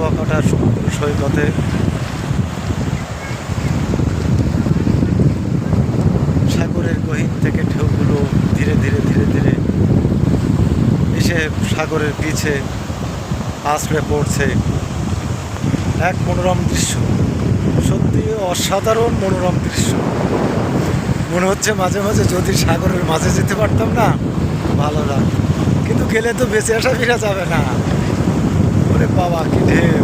কুয়াকাটা সমুদ্র সৈকতে সাগরের গহীন থেকে ঢেউগুলো ধীরে ধীরে ধীরে ধীরে এসে সাগরের পিছে আছড়ে পড়ছে। এক মনোরম দৃশ্য, সত্যি অসাধারণ মনোরম দৃশ্য। মনে হচ্ছে মাঝে মাঝে যদি সাগরের মাঝে যেতে পারতাম না, ভালো লাগতো, কিন্তু গেলে তো বেঁচে আসা ফিরা যাবে না। ওরে বাবা, কি ঢেউ!